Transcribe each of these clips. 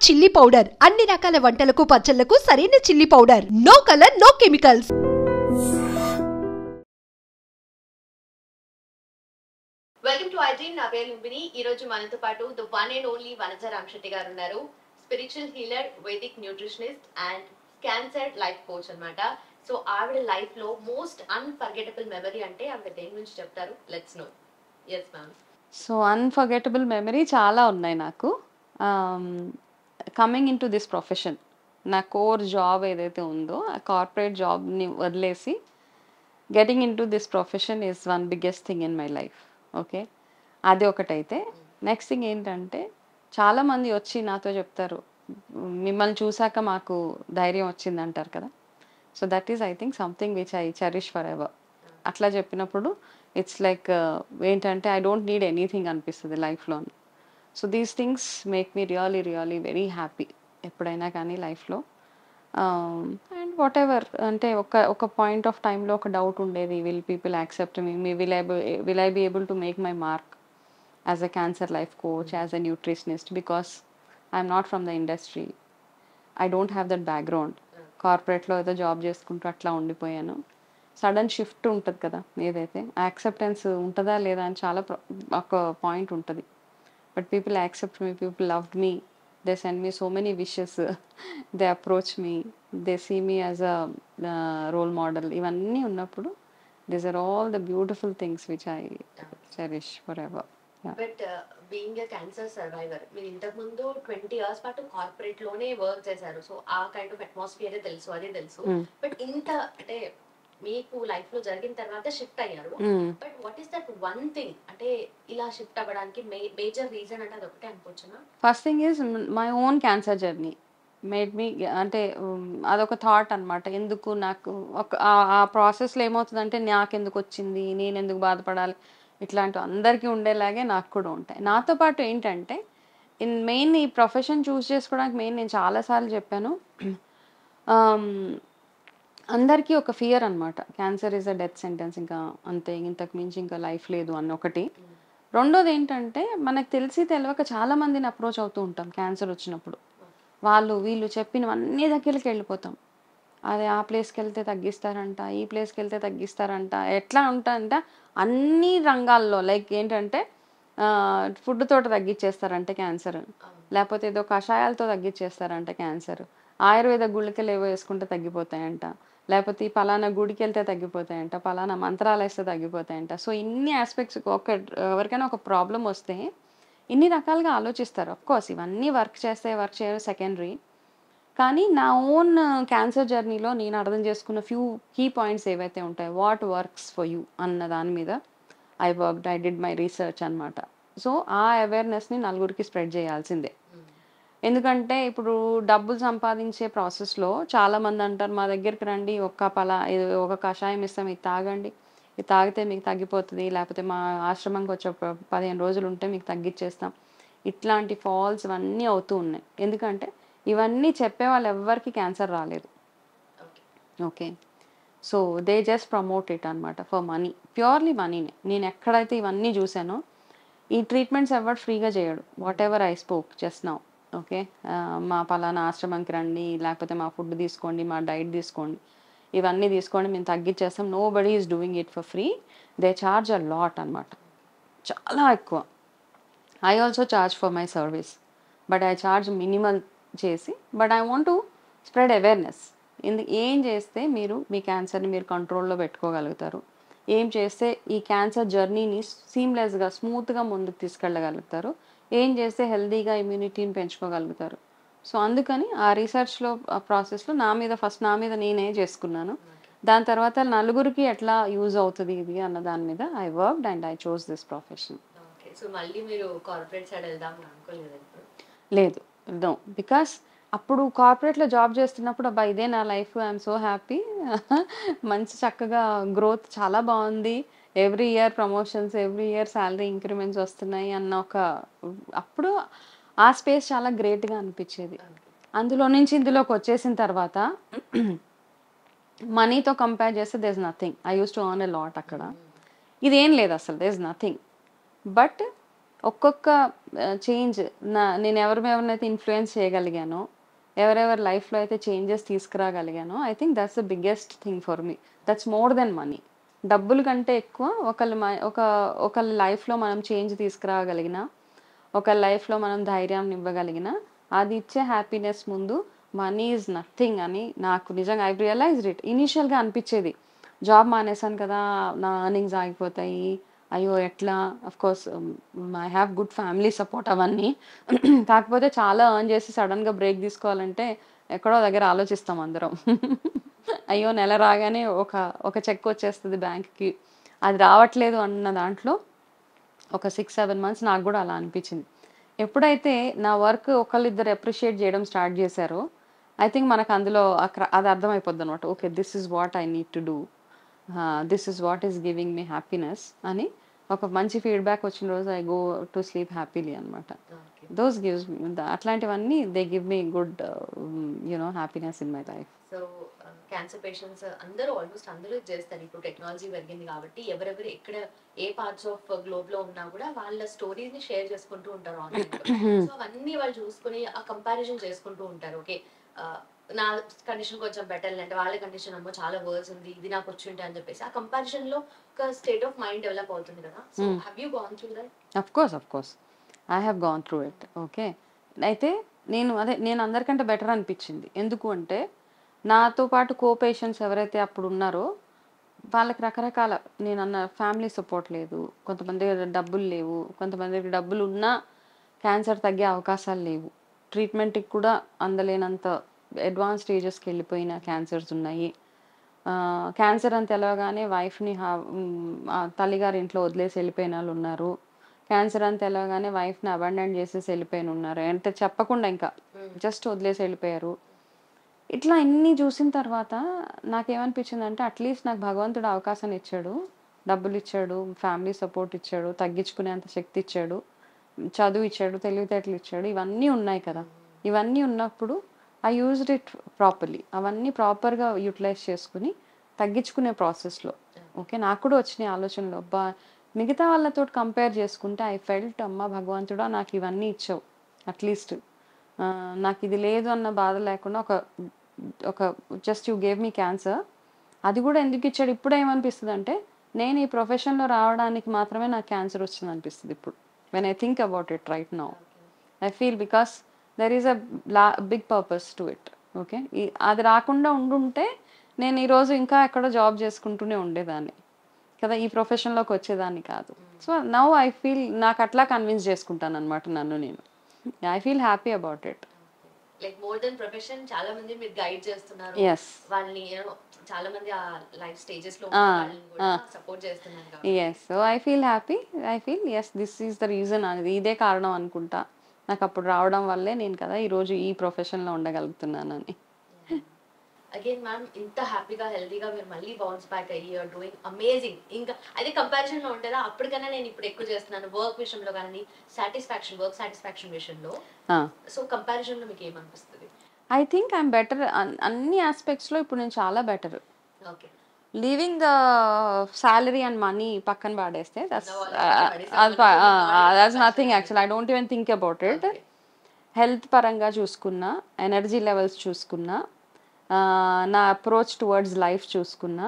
Chilli powder అన్ని రకాల వంటలకు పచ్చళ్లకు సరైన chilli powder. No colour no chemicals. Welcome to iDream. నా పేరు లుంబిని. ఈ రోజు మనతో పాటు the one and only Vanaja Ramashetti గారు ఉన్నారు. Spiritual healer, Vedic nutritionist and cancer life coach అన్నమాట. సో ఆవిడ లైఫ్ లో మోస్ట్ అన్ఫర్గెటబుల్ మెమరీ అంటే ఆవిడ దేని గురించి చెప్తారు? Let's know. Yes ma'am. So unforgettable memory చాలా ఉన్నాయి నాకు. Coming in to this profession, నా కోర్ జాబ్ ఏదైతే ఉందో ఆ కార్పొరేట్ జాబ్ని వదిలేసి getting in to this profession is one biggest thing in my life. Okay, అది ఒకటైతే నెక్స్ట్ థింగ్ ఏంటంటే చాలామంది వచ్చి నాతో చెప్తారు, మిమ్మల్ని చూసాక మాకు ధైర్యం వచ్చింది అంటారు కదా. So that is I think something which I cherish for ever. అట్లా చెప్పినప్పుడు ఇట్స్ లైక్ ఏంటంటే ఐ డోంట్ నీడ్ ఎనీథింగ్ అనిపిస్తుంది లైఫ్లో. So these things make me really really very happy ఎప్పుడైనా కానీ లైఫ్లో. అండ్ వాట్ ఎవర్ అంటే ఒక పాయింట్ ఆఫ్ టైంలో ఒక డౌట్ ఉండేది, will people accept me, will I be able to make my mark as a cancer life coach, as a nutritionist, because I'm not from the industry. I don't have that background. కార్పొరేట్లో ఏదో job చేసుకుంటూ అట్లా ఉండిపోయాను. Sudden shift ఉంటుంది కదా, ఏదైతే acceptance ఉంటుందా లేదా అని చాలా ఒక పాయింట్ ఉంటుంది. But people accept me, people loved me, they send me so many wishes, they approach me, they see me as a role model. ఇవన్నీ ఉన్నప్పుడు these are all the beautiful things which I cherish forever. But being a cancer survivor, మీరు ఇంతకు ముందు 20 years పాటు corporate లోనే work చేశారు. So ఆ kind of atmosphere తెలుసు, అదే తెలుసు. బట్ ఇంత అంటే మీకు లైఫ్ లో జరిగిన తర్వాత షిఫ్ట్ అయ్యారు. But what is that one thing అంటే ఇలా షిఫ్ట్ అవ్వడానికి మేజర్ రీజన్ అంటే అది ఒకటే అనుకోవచ్చునా? First thing is my own cancer journey made me, అంటే అదొక థాట్ అనమాట. ఎందుకు నాకు ఆ ప్రాసెస్లో ఏమవుతుందంటే నాకెందుకు వచ్చింది, నేను ఎందుకు బాధపడాలి, ఇట్లాంటివి అందరికీ ఉండేలాగే నాకు కూడా ఉంటాయి. నాతో పాటు ఏంటంటే మెయిన్ ఈ ప్రొఫెషన్ చూస్ చేసుకోవడానికి మెయిన్ నేను చాలాసార్లు చెప్పాను, అందరికీ ఒక ఫియర్ అనమాట, cancer is a death sentence, ఇంకా అంతే, ఇంతకు మించి ఇంకా లైఫ్ లేదు అన్న ఒకటి. రెండోది ఏంటంటే మనకు తెలిసి తెలియక చాలామందిని అప్రోచ్ అవుతూ ఉంటాం క్యాన్సర్ వచ్చినప్పుడు. వీళ్ళు చెప్పినవన్నీ దగ్గరికి వెళ్ళిపోతాం. అదే ఆ ప్లేస్కి వెళ్తే తగ్గిస్తారంట, ఈ ప్లేస్కి వెళ్తే తగ్గిస్తారంట. ఎట్లా ఉంటుందంటే అన్ని రంగాల్లో లైక్ ఏంటంటే ఫుడ్ తోట తగ్గించేస్తారంటే క్యాన్సర్, లేకపోతే ఏదో కషాయాలతో తగ్గించేస్తారంట క్యాన్సర్, ఆయుర్వేద గుళికలు ఏవో వేసుకుంటే తగ్గిపోతాయంట, లేకపోతే ఈ పలానా గుడికి వెళ్తే తగ్గిపోతాయంట, పలానా మంత్రాలు వేస్తే తగ్గిపోతాయంట. సో ఇన్ని ఆస్పెక్ట్స్ ఎవరికైనా ఒక ప్రాబ్లం వస్తే ఇన్ని రకాలుగా ఆలోచిస్తారు. అఫ్కోర్స్ ఇవన్నీ వర్క్ చేయడం సెకండరీ. కానీ నా ఓన్ క్యాన్సర్ జర్నీలో నేను అర్థం చేసుకున్న ఫ్యూ కీ పాయింట్స్ ఏవైతే ఉంటాయో, వాట్ వర్క్స్ ఫర్ యూ అన్న దాని మీద ఐ డిడ్ మై రీసెర్చ్ అనమాట. సో ఆ అవేర్నెస్ని నలుగురికి స్ప్రెడ్ చేయాల్సిందే. ఎందుకంటే ఇప్పుడు డబ్బులు సంపాదించే ప్రాసెస్లో చాలామంది అంటారు, మా దగ్గరికి రండి, ఒక కషాయం ఇస్తాం, ఇది తాగండి, ఇది తాగితే మీకు తగ్గిపోతుంది, లేకపోతే మా ఆశ్రమంకి వచ్చే 15 రోజులు ఉంటే మీకు తగ్గించేస్తాం. ఇట్లాంటి ఫాల్స్ ఇవన్నీ అవుతూ ఉన్నాయి. ఎందుకంటే ఇవన్నీ చెప్పే వాళ్ళు ఎవ్వరికి క్యాన్సర్ రాలేదు. Okay, so they just promote it అనమాట ఫర్ మనీ, ప్యూర్లీ మనీనే. నేను ఎక్కడైతే ఇవన్నీ చూసానో, ఈ ట్రీట్మెంట్స్ ఎవరు ఫ్రీగా చేయడు. What ever I spoke just now, okay, మా పలానా ఆశ్రమంకి రండి, లేకపోతే మా ఫుడ్ తీసుకోండి, మా డైట్ తీసుకోండి, ఇవన్నీ తీసుకోండి, మేము తగ్గించేస్తాం. Nobody is doing it for free. They charge a lot అనమాట, చాలా ఎక్కువ. I also charge for my service, but I charge minimal చేసి, but I want to spread awareness. ఏం చేస్తే మీరు మీ క్యాన్సర్ని మీరు కంట్రోల్లో పెట్టుకోగలుగుతారు, ఏం చేస్తే ఈ క్యాన్సర్ జర్నీని సీమ్లెస్గా స్మూత్గా ముందుకు తీసుకెళ్ళగలుగుతారు, ఏం చేస్తే హెల్దీగా ఇమ్యూనిటీని పెంచుకోగలుగుతారు. సో అందుకని ఆ రీసెర్చ్లో ఆ ప్రాసెస్లో నా మీద నేనే చేసుకున్నాను. దాని తర్వాత నలుగురికి ఎట్లా యూజ్ అవుతుంది ఇది అన్న దాని మీద I worked and I chose this profession. So మళ్ళీ మీరు కార్పొరేట్ సైడ్ వెళ్దాం అనుకోలేదు? లేదు, నో, బికాస్ అప్పుడు కార్పొరేట్లో జాబ్ చేస్తున్నప్పుడు అబ్బా ఇదే నా లైఫ్, ఐఎమ్ సో హ్యాపీ, మంచి చక్కగా గ్రోత్ చాలా బాగుంది, every year promotions, every year salary increments వస్తున్నాయి అన్న అప్పుడు ఆ స్పేస్ చాలా గ్రేట్గా అనిపించేది. అందులో నుంచి ఇందులోకి వచ్చేసిన తర్వాత మనీతో కంపేర్ చేస్తే there is nothing. I use to earn a lot అక్కడ. ఇదేం లేదు అసలు, దేర్ ఇస్ నథింగ్. బట్ ఒక్కొక్క చేంజ్ నేను ఎవరినైతే ఇన్ఫ్లుయెన్స్ చేయగలిగానో, ఎవరెవరి లైఫ్లో అయితే చేంజెస్ తీసుకురాగలిగానో, I think that's the biggest thing for me. That's more than money. డబ్బుల కంటే ఎక్కువ ఒకళ్ళ లైఫ్లో మనం చేంజ్ తీసుకురాగలిగిన, ఒకళ్ళ లైఫ్లో మనం ధైర్యాన్ని ఇవ్వగలిగిన, అది ఇచ్చే హ్యాపీనెస్ ముందు మనీ ఈజ్ నథింగ్ అని నాకు నిజంగా ఐ రియలైజ్డ్ ఇట్. ఇనీషియల్గా అనిపించేది, జాబ్ మానేసాను కదా, నా ఎర్నింగ్స్ ఆగిపోతాయి, అయ్యో ఎట్లా. Of course I have good family support అవన్నీ. కాకపోతే చాలా ఎర్న్ చేసి సడన్గా బ్రేక్ తీసుకోవాలంటే ఎక్కడో దగ్గర ఆలోచిస్తాం అందరం. అయ్యో నెల రాగానే ఒక చెక్ వచ్చేస్తుంది బ్యాంక్కి, అది రావట్లేదు అన్న దాంట్లో ఒక 6-7 months నాకు కూడా అలా అనిపించింది. ఎప్పుడైతే నా వర్క్ ఒకళ్ళిద్దరు అప్రిషియేట్ చేయడం స్టార్ట్ చేశారో, ఐ థింక్ మనకు అందులో అది అర్థమైపోద్ది అనమాట. Okay, this is what I need to do, this is what is giving me happiness అని ఒక మంచి ఫీడ్బ్యాక్ వచ్చిన రోజు I go to sleep happily అనమాట. దోస్ గివ్స్ మీ అట్లాంటివన్నీ they give me good happiness in my life. So cancer patients అందరూ almost అందరూ చేస్తారు. ఇప్పుడు టెక్నాలజీ పెరిగింది కాబట్టి ఎవరెవరు ఎక్కడ ఏ పార్ట్స్ ఆఫ్ గ్లోబ్ లో ఉన్నా కూడా వాళ్ళ స్టోరీస్ ని షేర్ చేసుకుంటూ ఉంటారు ఆన్లైన్ లో. సో అవన్నీ వాళ్ళు చూసుకుని ఆ కంపారిజన్ చేసుకుంటూ ఉంటారు. ఓకే, నా కండిషన్ కొంచెం బెటర్ అంటే వాళ్ళ కండిషన్ అమ్మో చాలా వర్స్ ఉంది, ఇది నాకు వచ్చి ఉంటాయి అని చెప్పేసి ఆ కంపారిజన్ లో ఒక స్టేట్ ఆఫ్ మైండ్ డెవలప్ అవుతుంది కదా. So have you gone through that? Of course I have gone through it. Okay, అయితే నేను అందరికంటే బెటర్ అనిపించింది. ఎందుకు అంటే నాతో పాటు కో పేషెంట్స్ ఎవరైతే అప్పుడు ఉన్నారో వాళ్ళకి రకరకాల నేను అన్న ఫ్యామిలీ సపోర్ట్ లేదు, కొంతమంది దగ్గర డబ్బులు లేవు, కొంతమంది దగ్గర డబ్బులు ఉన్నా క్యాన్సర్ తగ్గే అవకాశాలు లేవు, ట్రీట్మెంట్కి కూడా అందలేనంత అడ్వాన్స్ స్టేజెస్కి వెళ్ళిపోయిన క్యాన్సర్స్ ఉన్నాయి. క్యాన్సర్ అని తెలవగానే వైఫ్ని తల్లిగారి ఇంట్లో వదిలేసి వెళ్ళిపోయిన వాళ్ళు ఉన్నారు. క్యాన్సర్ అని తెలవగానే వైఫ్ని అబాండన్ చేసేసి వెళ్ళిపోయిన ఉన్నారు. అంటే చెప్పకుండా ఇంకా జస్ట్ వదిలేసి వెళ్ళిపోయారు. ఇట్లా ఇన్ని చూసిన తర్వాత నాకేమనిపించింది అంటే అట్లీస్ట్ నాకు భగవంతుడు అవకాశాన్ని ఇచ్చాడు, డబ్బులు ఇచ్చాడు, ఫ్యామిలీ సపోర్ట్ ఇచ్చాడు, తగ్గించుకునేంత శక్తి ఇచ్చాడు, చదువు ఇచ్చాడు, తెలివితేటలు ఇచ్చాడు, ఇవన్నీ ఉన్నాయి కదా. ఇవన్నీ ఉన్నప్పుడు ఐ యూజ్డ్ ఇట్ ప్రాపర్లీ. అవన్నీ ప్రాపర్గా యూటిలైజ్ చేసుకుని తగ్గించుకునే ప్రాసెస్లో ఓకే నాకు కూడా వచ్చినాయి ఆలోచనలు. అబ్బా, మిగతా వాళ్ళతో కంపేర్ చేసుకుంటే ఐ ఫెల్ట్ అమ్మ భగవంతుడా నాకు ఇవన్నీ ఇచ్చావు, అట్లీస్ట్ నాకు ఇది లేదు అన్న బాధ లేకుండా ఒక just you gave me cancer. అది కూడా ఎందుకు ఇచ్చాడు ఇప్పుడు ఏమనిపిస్తుంది అంటే నేను ఈ ప్రొఫెషన్లో రావడానికి మాత్రమే నాకు క్యాన్సర్ వచ్చింది అనిపిస్తుంది ఇప్పుడు. When I think about it right now I feel because there is a big purpose to it. Okay, అది రాకుండా ఉండుంటే నేను ఈరోజు ఇంకా ఎక్కడో జాబ్ చేసుకుంటూనే ఉండేదాన్ని కదా, ఈ ప్రొఫెషన్లోకి వచ్చేదాన్ని కాదు. సో నౌ ఐ ఫీల్ నాకు అట్లా కన్విన్స్ చేసుకుంటాను అనమాట నన్ను నేను. I feel happy about it. Like more than profession చాలా మంది మీరు గైడ్ చేస్తున్నారు, వాళ్ళని చాలా మంది ఆ లైఫ్ స్టేజెస్ లో వాళ్ళని కూడా సపోర్ట్ చేస్తున్నారు కాబట్టి yes so I feel happy. I feel yes this is the reason అనేది ఇదే కారణం అనుకుంటా నాకు అప్పుడు రావడం వల్లే నేను కదా ఈ రోజు ఈ ప్రొఫెషన్ లో ఉండగలుగుతున్నానని. అగైన్ మ్యామ్ ఇంత హ్యాపీగా హెల్తీగా మీరు మళ్ళీ బౌన్స్ బ్యాక్ అయ్యి యూఆర్ డూయింగ్ అమేజింగ్. ఇంకా అదే కంపారిజన్ లో ఉంటుందా అప్పటికన్నా నేను ఇప్పుడు ఎక్కువ చేస్తున్నాను వర్క్ విషయంలో కానీ సాటిస్ఫాక్షన్ వర్క్ సాటిస్ఫాక్షన్ విషయంలో. సో కంపారిజన్ లో మీకు ఏమనిపిస్తుంది? ఐ థింక్ ఐఎమ్ బెటర్ అన్ని ఆస్పెక్ట్స్ లో ఇప్పుడు నేను చాలా better. Okay, leaving the salary and money పక్కన పాడేస్తే that's nothing actual. I don't even think about it. Health పరంగా చూసుకున్నా, ఎనర్జీ లెవెల్స్ చూసుకున్నా, నా అప్రోచ్ టువర్డ్స్ లైఫ్ చూసుకున్నా,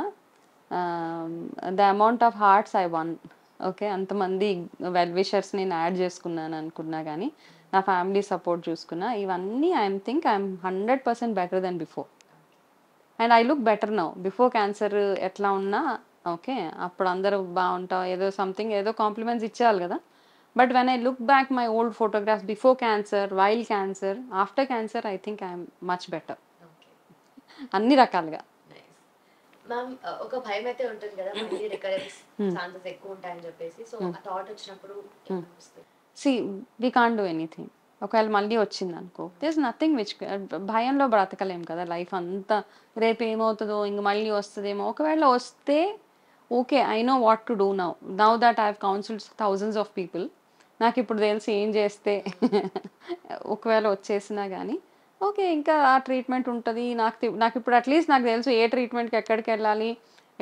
the amount of hearts I won. Okay, అంతమంది వెల్ విషర్స్ నేను add చేసుకున్నాను అనుకున్నా కానీ నా ఫ్యామిలీ సపోర్ట్ చూసుకున్నా, ఇవన్నీ I'm think I'm 100% better than before. And I look better now. Before cancer ఎట్లా ఉన్నా ఓకే అప్పుడు అందరూ బాగుంటావు ఏదో సంథింగ్ ఏదో కాంప్లిమెంట్స్ ఇచ్చేవాళ్ళు కదా. But when I look back my old photographs before cancer, while cancer, after cancer, I think I'm much better అన్ని రకాలుగా. మ్యామ్ ఒక భయం అయితే ఉంటుంది కదా మళ్ళీ రికరెన్స్ ఛాన్సెస్ ఎక్కువ ఉంటాయని చెప్పేసి, సో ఆ థాట్ వచ్చినప్పుడు C we can't do anything. ఒకవేళ మళ్ళీ వచ్చింది అనుకో దిస్ నథింగ్ విచ్ భయంలో బ్రతకలేం కదా లైఫ్ అంతా. రేపు ఏమవుతుందో ఇంక మళ్ళీ వస్తుందేమో. ఒకవేళ వస్తే okay I know what to do now that I have counselled thousands of people. నాకు ఇప్పుడు తెలిసి ఏం చేస్తే ఒకవేళ వచ్చేసినా కానీ ఓకే ఇంకా ఆ ట్రీట్మెంట్ ఉంటుంది. నాకు ఇప్పుడు అట్లీస్ట్ నాకు తెలుసు ఏ ట్రీట్మెంట్కి ఎక్కడికి వెళ్ళాలి,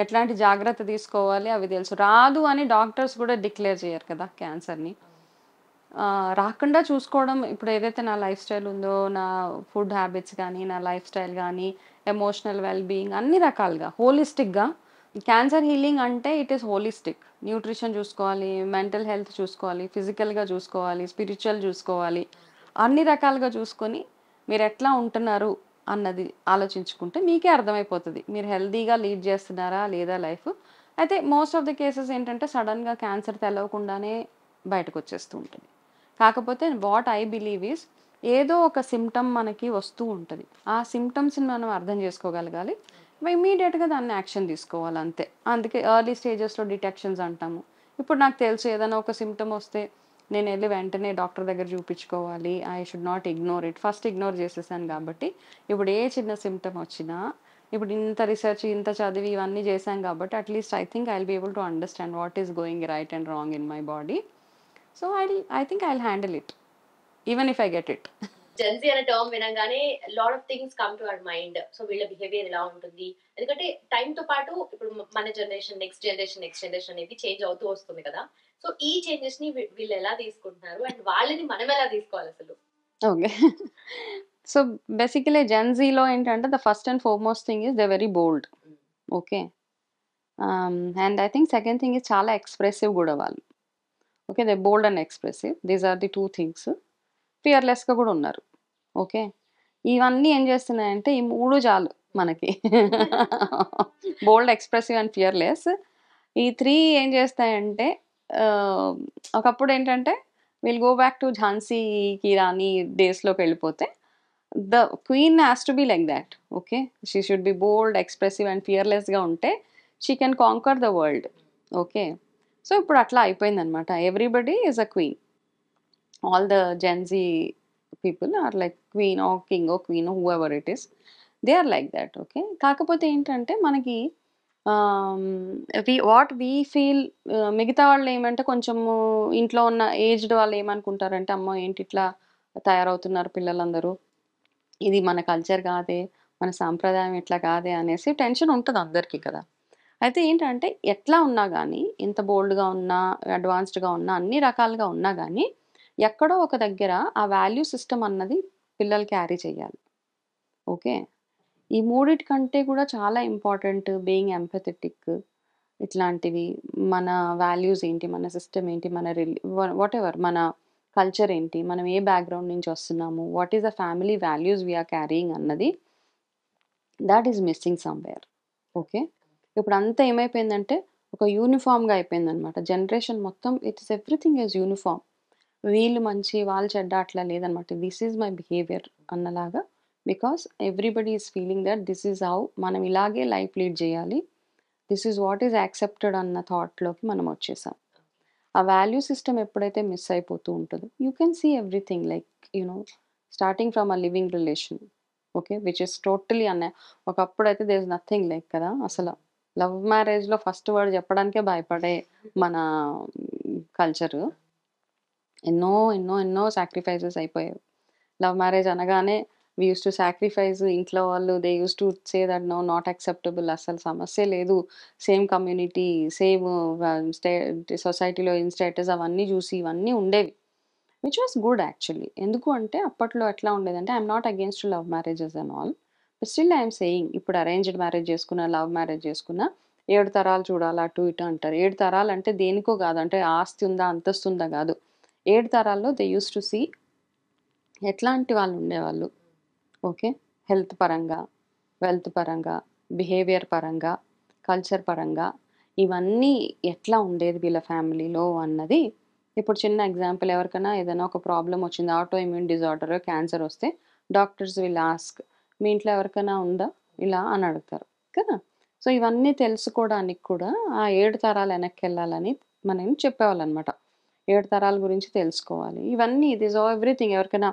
ఎట్లాంటి జాగ్రత్త తీసుకోవాలి అవి తెలుసు. రాదు అని డాక్టర్స్ కూడా డిక్లేర్ చేయరు కదా క్యాన్సర్ని. రాకుండా చూసుకోవడం ఇప్పుడు ఏదైతే నా లైఫ్ స్టైల్ ఉందో, నా ఫుడ్ హ్యాబిట్స్ కానీ, నా లైఫ్ స్టైల్ కానీ, ఎమోషనల్ వెల్ బీయింగ్ అన్ని రకాలుగా హోలిస్టిక్‌గా క్యాన్సర్ హీలింగ్ అంటే ఇట్ ఈస్ హోలిస్టిక్. న్యూట్రిషన్ చూసుకోవాలి, మెంటల్ హెల్త్ చూసుకోవాలి, ఫిజికల్‌గా చూసుకోవాలి, స్పిరిచువల్ చూసుకోవాలి. అన్ని రకాలుగా చూసుకొని మీరెట్లా ఉంటున్నారు అన్నది ఆలోచించుకుంటే మీకే అర్థమైపోతది. మీరు హెల్తీగా లీడ్ చేస్తున్నారా లేదా లైఫ్. అయితే మోస్ట్ ఆఫ్ ది కేసెస్ ఏంటంటే సడెన్‌గా క్యాన్సర్ తెలవకుండానే బయటకొచ్చేస్తూ ఉంటుంది. కాకపోతే వాట్ ఐ బిలీవ్ ఈస్ ఏదో ఒక సిమ్టమ్ మనకి వస్తూ ఉంటది. ఆ సిమ్టమ్స్‌ని మనం అర్థం చేసుకోగలగాలి. ఇమ్మీడియేట్‌గా దాన్ని యాక్షన్ తీసుకోవాలి అంతే. అందుకే ఎర్లీ స్టేజెస్‌లో డిటెక్షన్స్ అంటాము. ఇప్పుడు నాకు తెలుసు ఏదైనా ఒక సిమ్టమ్ వస్తే నేనెళ్ళి వెంటనే డాక్టర్ దగ్గర చూపించుకోవాలి. I should not ignore it. First ignore చేసేసాను కాబట్టి ఇప్పుడు ఏ చిన్న సిమ్టమ్ వచ్చినా ఇప్పుడు ఇంత రిసర్చ్, ఇంత చదివి ఇవన్నీ చేశాం కాబట్టి at least I think I will be able to understand what is going right and wrong in my body. So I think I will handle it. Even if I get it. Gen Z అనే term వినగానే lot of things come to our mind. So వీళ్ళ behaviour ఎలా ఉంటుంది, ఎందుకంటే time తో పాటు ఇప్పుడు మన జనరేషన్ నెక్స్ట్ జనరేషన్ అనేది చేంజ్ అవుతూ వస్తుంది కదా. సో ఈ చేంజెస్ ని వీళ్ళు ఎలా తీసుకుంటున్నారు అండ్ వాళ్ళని మనం ఎలా తీసుకోవాలి అసలు? ఓకే. సో బేసికలీ జెన్‌జీలో ఏంటంటే the first and foremost thing is they very bold. Okay. And I think second thing is చాలా ఎక్స్‌ప్రెసివ్ కూడా వాళ్ళు. Okay. They bold and expressive. These are the 2 things. ఫియర్‌లెస్‌గా కూడా ఉన్నారు. ఓకే. ఇవన్నీ ఏం చేస్తున్నాయంటే ఈ 3 చాలు మనకి. Bold, expressive and fearless. ఈ 3 ఏం చేస్తాయంటే ఆహ్, ఒకప్పుడు ఏంటంటే విల్ గో బ్యాక్ టు ఝాన్సీకి రాణి డేస్‌లోకి వెళ్ళిపోతే the queen has to be like that. Okay. She should be bold, expressive and ఫియర్‌లెస్‌గా ఉంటే she can conquer the world. Okay. So ఇప్పుడు అట్లా అయిపోయిందనమాట. Everybody is a queen. All the Gen Z people are like queen or king or queen whoever it is. They are like that. Okay. కాకపోతే ఏంటంటే మనకి what we feel మిగతా వాళ్ళు ఏమంటే కొంచెము ఇంట్లో ఉన్న ఏజ్డ్ వాళ్ళు ఏమనుకుంటారంటే అమ్మో ఏంటి ఇట్లా తయారవుతున్నారు పిల్లలందరూ, ఇది మన కల్చర్ కాదే, మన సాంప్రదాయం ఇట్లా కాదే అనేసి టెన్షన్ ఉంటుంది అందరికీ కదా. అయితే ఏంటంటే ఎట్లా ఉన్నా కానీ ఎంత బోల్డ్గా ఉన్నా అడ్వాన్స్డ్గా ఉన్నా అన్ని రకాలుగా ఉన్నా కానీ ఎక్కడో ఒక దగ్గర ఆ వాల్యూ సిస్టమ్ అన్నది పిల్లలు క్యారీ చేయాలి. ఓకే. ఈ మూడిటికంటే కూడా చాలా ఇంపార్టెంట్ బీయింగ్ ఎంపథెటిక్ ఇట్లాంటివి. మన వాల్యూస్ ఏంటి, మన సిస్టమ్ ఏంటి, మన వాటెవర్ మన కల్చర్ ఏంటి, మనం ఏ బ్యాక్గ్రౌండ్ నుంచి వస్తున్నాము, what is the family values we're carrying అన్నది that is missing somewhere. Okay. ఇప్పుడు అంతా ఏమైపోయిందంటే ఒక యూనిఫామ్గా అయిపోయిందనమాట. జనరేషన్ మొత్తం ఇట్స్ ఎవ్రీథింగ్ ఈజ్ యూనిఫామ్. వీళ్ళు మంచి వాళ్ళు చెడ్డ అట్లా లేదనమాట. దిస్ ఈజ్ మై బిహేవియర్ అన్నలాగా. Because everybody is feeling that this is how మనం ఇలాగే లైఫ్ లీడ్ చేయాలి, this is what is accepted అన్న థాట్లోకి మనం వచ్చేసాం. ఆ వాల్యూ సిస్టమ్ ఎప్పుడైతే మిస్ అయిపోతూ ఉంటుందో you can see everything like you know starting from a living relation. Okay. Which is totally ఒకప్పుడైతే దేర్ ఇస్ నథింగ్ లైక్ కదా. అసలు లవ్ మ్యారేజ్లో ఫస్ట్ వర్డ్ చెప్పడానికే భయపడే మన కల్చరు. ఎన్నో ఎన్నో ఎన్నో సాక్రిఫైసెస్ అయిపోయాయి. లవ్ మ్యారేజ్ అనగానే వీ యూస్ టు సాక్రిఫైస్. ఇంట్లో వాళ్ళు they use to say that no not acceptable, అసలు సమస్య లేదు, సేమ్ కమ్యూనిటీ సేమ్ సొసైటీలో ఇన్ స్టేటస్ అవన్నీ చూసి ఇవన్నీ ఉండేవి, విచ్ వాస్ గుడ్ యాక్చువల్లీ. ఎందుకు అంటే అప్పట్లో ఎట్లా ఉండేదంటే I'm not against love marriages and all, but still I'm saying ఇప్పుడు అరేంజ్డ్ మ్యారేజ్ చేసుకున్న లవ్ మ్యారేజ్ చేసుకున్న 7 తరాలు చూడాలి అటు ఇటు అంటారు. 7 తరాలు అంటే దేనికో కాదు, అంటే ఆస్తి ఉందా అంతస్తు ఉందా కాదు. 7 తరాల్లో దే యూస్ టు సీ ఎట్లాంటి వాళ్ళు ఉండేవాళ్ళు. ఓకే. హెల్త్ పరంగా, వెల్త్ పరంగా, బిహేవియర్ పరంగా, కల్చర్ పరంగా ఇవన్నీ ఎట్లా ఉండేది వీళ్ళ ఫ్యామిలీలో అన్నది. ఇప్పుడు చిన్న ఎగ్జాంపుల్, ఎవరికైనా ఏదైనా ఒక ప్రాబ్లం వచ్చింది, ఆటో ఇమ్యూన్ డిజార్డర్, క్యాన్సర్ వస్తే డాక్టర్స్ విల్ ఆస్క్ మీ ఇంట్లో ఎవరికైనా ఉందా ఇలా అని అడుగుతారు కదా. సో ఇవన్నీ తెలుసుకోవడానికి కూడా ఆ 7 తరాలు వెనక్కి వెళ్ళాలని మనం చెప్పేవాళ్ళు అనమాట. 7 తరాల గురించి తెలుసుకోవాలి. ఇవన్నీ దిస్ ఆల్ ఎవ్రీథింగ్. ఎవరికైనా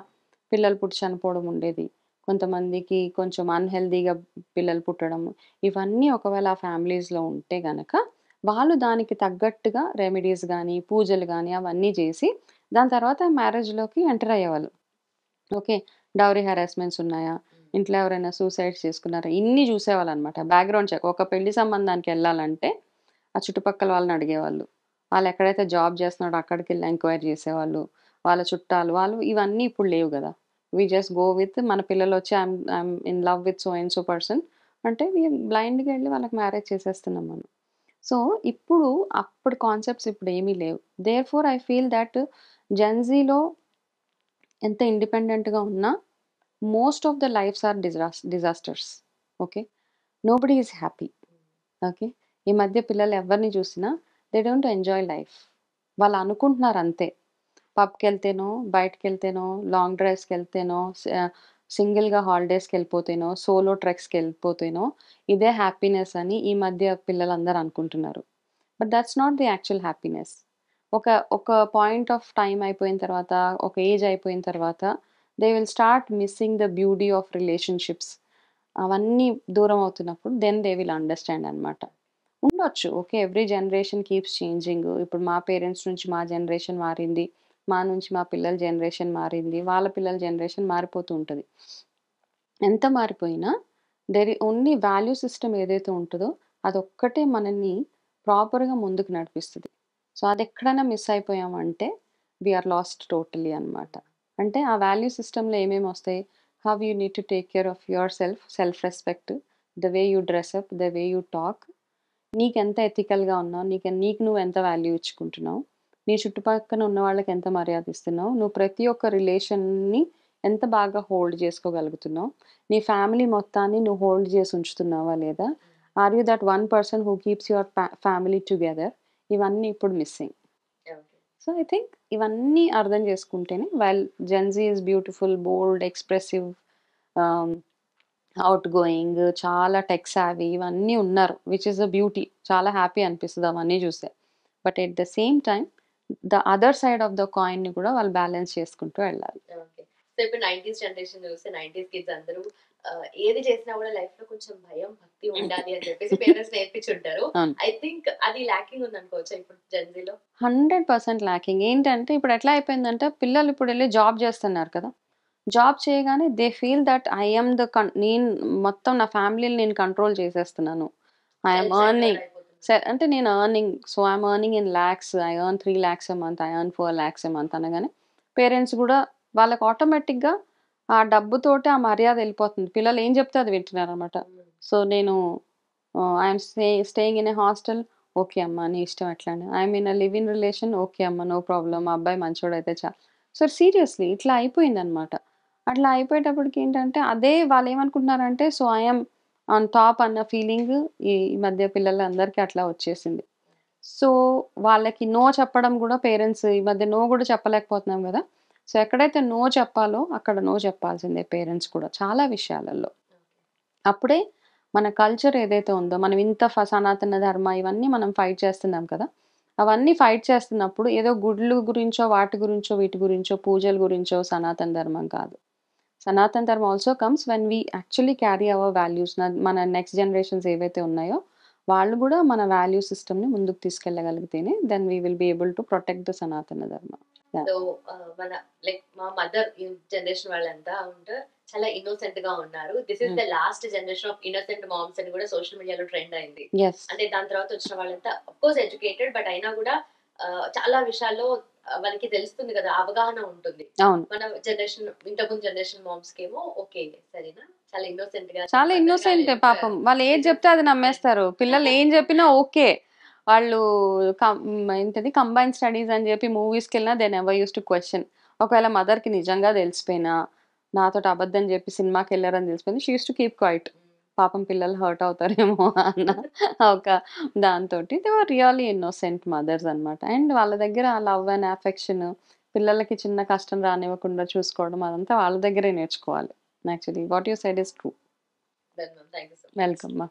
పిల్లలు పుట్టి చనిపోవడం ఉండేది, కొంతమందికి కొంచెం అన్‌హెల్తీగా పిల్లలు పుట్టడము, ఇవన్నీ ఒకవేళ ఆ ఫ్యామిలీస్‌లో ఉంటే గనక వాళ్ళు దానికి తగ్గట్టుగా రెమెడీస్ గానీ, పూజలు గానీ అవన్నీ చేసి దాని తర్వాత మ్యారేజ్‌లోకి ఎంటర్ అయ్యేవాళ్ళు. ఓకే. డౌరీ హెరాస్మెంట్స్ ఉన్నాయా? ఇంట్లో ఎవరైనా సూసైడ్స్ చేసుకున్నారా? ఇన్ని చూసేవాళ్ళనమాట. Background check. ఒక పెళ్లి సంబంధానికెళ్ళాలంటే ఆ చుట్టుపక్కల వాళ్ళని అడిగేవాళ్ళు. వాళ్ళు ఎక్కడైతే జాబ్ చేస్తున్నాడో అక్కడికెళ్ళి ఎంక్వైరీ చేసేవాళ్ళు. వాళ్ళ చుట్టాలు వాళ్ళు ఇవన్నీ ఇప్పుడు లేవు కదా. వి జస్ట్ గో విత్ మన పిల్లలు వచ్చి I'm in love with so and so person అంటే బ్లైండ్గా వెళ్ళి వాళ్ళకి మ్యారేజ్ చేసేస్తున్నాం మనం. సో ఇప్పుడు అప్పుడు కాన్సెప్ట్స్ ఇప్పుడు ఏమీ లేవు. Therefore I feel that జెన్జీలో ఎంత ఇండిపెండెంట్గా ఉన్నా most of the lifes are disasters. Okay, nobody is happy. Okay, ఈ మధ్య పిల్లలు ఎవరిని చూసినా దే డోంట్ ఎంజాయ్ లైఫ్. వాళ్ళు అనుకుంటున్నారు అంతే, పబ్కి వెళ్తేనో, బయటకు వెళ్తేనో, లాంగ్ డ్రైవ్స్కి వెళ్తేనో, సింగిల్గా హాలిడేస్కి వెళ్ళిపోతేనో, సోలో ట్రెక్స్కి వెళ్ళిపోతేనో ఇదే హ్యాపీనెస్ అని ఈ మధ్య పిల్లలందరూ అనుకుంటున్నారు. But that's not the actual happiness. ఒక ఒక పాయింట్ ఆఫ్ టైం అయిపోయిన తర్వాత, ఒక ఏజ్ అయిపోయిన తర్వాత they will start missing the beauty of relationships. అవన్నీ దూరం అవుతున్నప్పుడు దెన్ దే విల్ అండర్స్టాండ్ అనమాట. ఉండొచ్చు, okay, every generation keeps changing. ఇప్పుడు మా పేరెంట్స్ నుంచి మా జనరేషన్ మారింది, మా నుంచి మా పిల్లల జనరేషన్ మారింది, వాళ్ళ పిల్లల జనరేషన్ మారిపోతూ ఉంటుంది. ఎంత మారిపోయినా ఓన్లీ వాల్యూ సిస్టమ్ ఏదైతే ఉంటుందో అదొక్కటే మనల్ని ప్రాపర్గా ముందుకు నడిపిస్తుంది. సో అది ఎక్కడైనా మిస్ అయిపోయామంటే వీఆర్ లాస్ట్ టోటలీ అనమాట. అంటే ఆ వాల్యూ సిస్టంలో ఏమేమి వస్తాయి? How you need to take care of your self respect, the way you dress up, the way you talk, నీకు ఎంత ఎథికల్గా ఉన్నావు, నీకు నువ్వు ఎంత వాల్యూ ఇచ్చుకుంటున్నావు, నీ చుట్టుపక్కల ఉన్న వాళ్ళకి ఎంత మర్యాద ఇస్తున్నావు, నువ్వు ప్రతి ఒక్క రిలేషన్ని ఎంత బాగా హోల్డ్ చేసుకోగలుగుతున్నావు, నీ ఫ్యామిలీ మొత్తాన్ని నువ్వు హోల్డ్ చేసి ఉంచుతున్నావా లేదా, are you that one person who keeps your family together. ఇవన్నీ ఇప్పుడు మిస్సింగ్. సో ఐ థింక్ ఇవన్నీ అర్థం చేసుకుంటేనే while Gen Z is beautiful, bold, expressive, outgoing, చాలా టెక్ సావీ ఇవన్నీ ఉన్నారు, విచ్ ఇస్ అ బ్యూటీ. చాలా హ్యాపీ అనిపిస్తుంది అవన్నీ చూస్తే. But at the same time the other side of the కాయిన్ని కూడా వాళ్ళు బ్యాలెన్స్ చేసుకుంటూ వెళ్ళాలి. సో ఇప్పుడు 90s జనరేషన్ చూస్తే 90s కిడ్స్ అందరూ ఏది చేసినా కూడా లైఫ్ లో కొంచెం భయం భక్తి ఉండాలి అని చెప్పేసి పేరెంట్స్ నేర్పించుంటారు. ఐ థింక్ అది ల్యాకింగ్ ఉంది అనుకోవచ్చు ఇప్పుడు జెన్జీలో. 100% ల్యాకింగ్. ఏంటంటే ఇప్పుడు ఎట్లా అయిపోయిందంటే పిల్లలు ఇప్పుడు వెళ్ళి జాబ్ చేస్తున్నారు కదా, జాబ్ చేయగానే దే ఫీల్ దట్ ఐఎమ్ నేను మొత్తం నా ఫ్యామిలీని నేను కంట్రోల్ చేసేస్తున్నాను, ఐఎమ్ ఎర్నింగ్ అంటే నేను earning, so I'm earning in lakhs, I earn 3 lakhs a month, I earn 4 lakhs a month అనగానే పేరెంట్స్ కూడా వాళ్ళకి ఆటోమేటిక్గా ఆ డబ్బుతోటి ఆ మర్యాద వెళ్ళిపోతుంది. పిల్లలు ఏం చెప్తే అది వింటున్నారు అనమాట. సో నేను I'm staying in a hostel, okay అమ్మ నీ ఇష్టం ఎట్లా, I'm in a live in relation, okay అమ్మ నో ప్రాబ్లం, మా అబ్బాయి మంచోడు అయితే చాలు. సో సీరియస్లీ ఇట్లా అయిపోయింది అనమాట. అట్లా అయిపోయేటప్పటికి ఏంటంటే అదే వాళ్ళు ఏమనుకుంటున్నారంటే సో ఐఎమ్ ఆన్ టాప్ అన్న ఫీలింగ్ ఈ మధ్య పిల్లలందరికీ అట్లా వచ్చేసింది. సో వాళ్ళకి నో చెప్పడం కూడా పేరెంట్స్ ఈ మధ్య నో కూడా చెప్పలేకపోతున్నాం కదా. సో ఎక్కడైతే నో చెప్పాలో అక్కడ నో చెప్పాల్సిందే పేరెంట్స్ కూడా చాలా విషయాలలో. అప్పుడే మన కల్చర్ ఏదైతే ఉందో, మనం ఇంత సనాతన ధర్మ ఇవన్నీ మనం ఫైట్ చేస్తున్నాం కదా, అవన్నీ ఫైట్ చేస్తున్నప్పుడు ఏదో గుడ్లు గురించో వాటి గురించో వీటి గురించో పూజల గురించో సనాతన ధర్మం కాదు. Sanatana Dharma also comes when we actually carry our values. మన నెక్స్ట్ జనరేషన్స్ ఏవైతే ఉన్నాయో వాళ్ళు కూడా మన వాల్యూ సిస్టమ్ని ముందుకు తీసుకెళ్ళగలిగితేనే then we will be able to protect the Sanatana Dharma. So మన లైక్ మా మదర్ జనరేషన్ వాళ్ళంతా ఉంటారు చాలా ఇన్నోసెంట్ గా ఉన్నారు. This is the last generation of innocent moms అని కూడా సోషల్ మీడియాలో ట్రెండ్ అయింది. అంటే దాని తర్వాత వచ్చిన వాళ్ళంతా అఫ్ కోర్స్ ఎడ్యుకేటెడ్, బట్ అయినా కూడా చాలా విషయాల్లో వాళ్ళకి తెలుస్తుంది కదా, అవగాహన ఉంటుంది. మన జనరేషన్ ఇంతకుముందు జనరేషన్ మామ్స్ కేమో ఓకే సరేనా చాలా ఇన్నోసెంట్ గా, చాలా ఇన్నోసెంట్ పాపం, వాళ్ళు ఏది చెప్తే అది నమ్మేస్తారు. పిల్లలు ఏం చెప్పినా ఓకే. వాళ్ళు ఏంటది కంబైన్ స్టడీస్ అని చెప్పి మూవీస్కి వెళ్ళినా they never use to question. ఒకవేళ మదర్కి నిజంగా తెలిసిపోయినా, నాతో అబద్ధం చెప్పి సినిమాకి వెళ్ళారని తెలిసిపోయింది, she use to keep quiet. పాపం పిల్లలు హర్ట్ అవుతారేమో అన్న ఒక దాంతో they were really innocent mothers అనమాట. అండ్ వాళ్ళ దగ్గర లవ్ అండ్ అఫెక్షన్, పిల్లలకి చిన్న కష్టం రానివ్వకుండా చూసుకోవడం అదంతా వాళ్ళ దగ్గరే నేర్చుకోవాలి. Actually what you said is true. Then, thank you so much. Welcome మా.